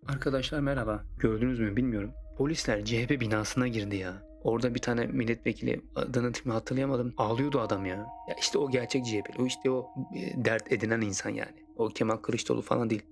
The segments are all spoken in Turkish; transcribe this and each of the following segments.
Arkadaşlar merhaba. Gördünüz mü bilmiyorum. Polisler CHP binasına girdi ya. Orada bir tane milletvekili adını şimdi hatırlayamadım. Ağlıyordu adam ya. Ya işte o gerçek CHP'li. O işte o dert edinen insan yani. O Kemal Kılıçdaroğlu falan değil.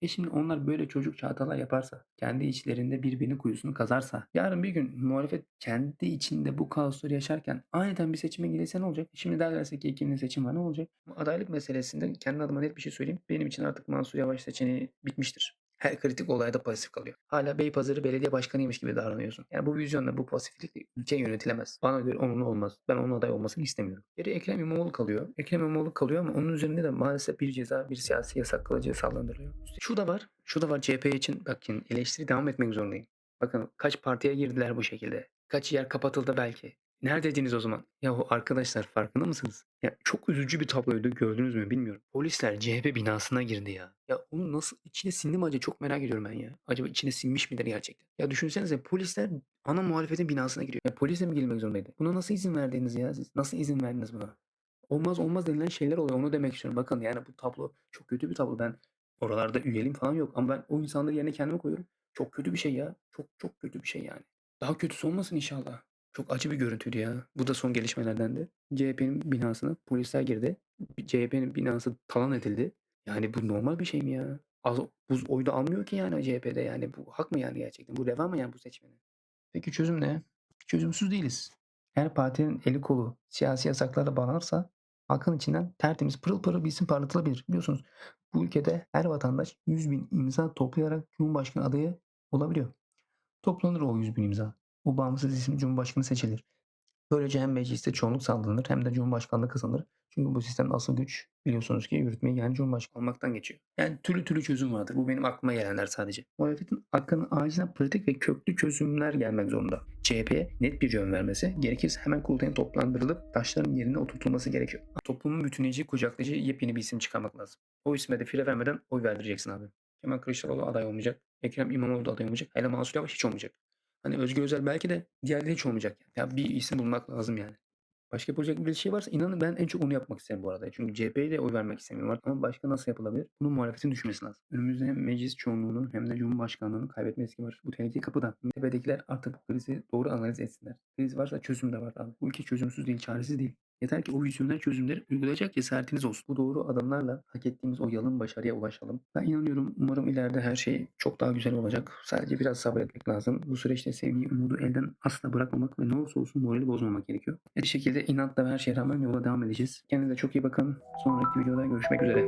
Şimdi onlar böyle çocukça hatalar yaparsa, kendi içlerinde birbirinin kuyusunu kazarsa, yarın bir gün muhalefet kendi içinde bu kaosları yaşarken aniden bir seçime girilse ne olacak? Şimdi derlerse ki ikinci seçim var ne olacak? Adaylık meselesinde kendi adıma net bir şey söyleyeyim. Benim için artık Mansur Yavaş seçeneği bitmiştir. Her kritik olayda pasif kalıyor. Hala Beypazarı belediye başkanıymış gibi davranıyorsun. Yani bu vizyonla, bu pasiflikle ülke yönetilemez. Bana göre onun olmaz. Ben onun aday olmasını istemiyorum. Geri Ekrem İmamoğlu kalıyor. Ekrem İmamoğlu kalıyor ama onun üzerinde de maalesef bir ceza, bir siyasi yasak kılıcı sallandırılıyor. İşte şu da var. Şu da var CHP için. Bakın eleştiri devam etmek zorundayım. Bakın kaç partiye girdiler bu şekilde. Kaç yer kapatıldı belki. Neredeydiniz o zaman? Yahu arkadaşlar farkında mısınız? Ya çok üzücü bir tabloydu gördünüz mü bilmiyorum. Polisler CHP binasına girdi ya. Ya onu nasıl içine sindi mi acaba çok merak ediyorum ben ya. Acaba içine sinmiş midir gerçekten? Ya düşünsenize polisler ana muhalefetin binasına giriyor. Ya polisle mi girmek zorundaydı? Buna nasıl izin verdiniz ya siz? Nasıl izin verdiniz buna? Olmaz olmaz denilen şeyler oluyor onu demek istiyorum. Bakın yani bu tablo çok kötü bir tablo. Ben oralarda üyeliğim falan yok ama ben o insanların yerine kendimi koyuyorum. Çok kötü bir şey ya. Çok çok kötü bir şey yani. Daha kötüsü olmasın inşallah. Çok acı bir görüntüydü ya. Bu da son gelişmelerdendi. CHP'nin binasına polisler girdi. CHP'nin binası talan edildi. Yani bu normal bir şey mi ya? Az buz oyu da almıyor ki yani CHP'de yani bu hak mı yani gerçekten? Bu reva mı yani bu seçmenin? Peki çözüm ne? Çözümsüz değiliz. Her partinin eli kolu siyasi yasaklarla bağlanırsa halkın içinden tertemiz pırıl pırıl bir isim parlatılabilir. Biliyorsunuz bu ülkede her vatandaş 100.000 imza toplayarak Cumhurbaşkanı adayı olabiliyor. Toplanır o 100.000 imza. O bağımsız isim Cumhurbaşkanı seçilir. Böylece hem mecliste çoğunluk sağlanır hem de Cumhurbaşkanlığı kazanır. Çünkü bu sistemde asıl güç biliyorsunuz ki yürütmeyi yani Cumhurbaşkanı olmaktan geçiyor. Yani türlü türlü çözüm vardır. Bu benim aklıma gelenler sadece. Muhalefetin hakkının acilen pratik ve köklü çözümler gelmek zorunda. CHP'ye net bir yön vermesi, gerekirse hemen kurultayın toplandırılıp taşların yerine oturtulması gerekiyor. Toplumun bütünleyici, kucaklayıcı yepyeni bir isim çıkarmak lazım. O isme de fire vermeden oy verdireceksin abi. Kemal Kılıçdaroğlu aday olmayacak. Ekrem İmamoğlu da aday olmayacak. Hele Mansur Yavaş hiç olmayacak. Hani Özgür Özel belki de diğerleri hiç olmayacak. Ya bir isim bulmak lazım yani. Başka yapılacak bir şey varsa inanın ben en çok onu yapmak isterim bu arada. Çünkü CHP'ye de oy vermek istemiyorum ama başka nasıl yapılabilir? Bunu muhalefetin düşünmesi lazım. Önümüzde hem meclis çoğunluğunu hem de cumhurbaşkanlığını kaybetme riski var. Bu tehlike kapıda. Tepedekiler artık bu krizi doğru analiz etsinler. Kriz varsa çözüm de var abi. Bu ülke çözümsüz değil, çaresiz değil. Yeter ki o vizyonel çözümleri uygulayacak cesaretiniz olsun. Bu doğru adımlarla hak ettiğimiz o yalın başarıya ulaşalım. Ben inanıyorum umarım ileride her şey çok daha güzel olacak. Sadece biraz sabretmek lazım. Bu süreçte sevgiyi, umudu elden asla bırakmamak ve ne olursa olsun morali bozmamak gerekiyor. Bir şekilde inatla ve her şeye rağmen yola devam edeceğiz. Kendinize çok iyi bakın. Sonraki videoda görüşmek üzere.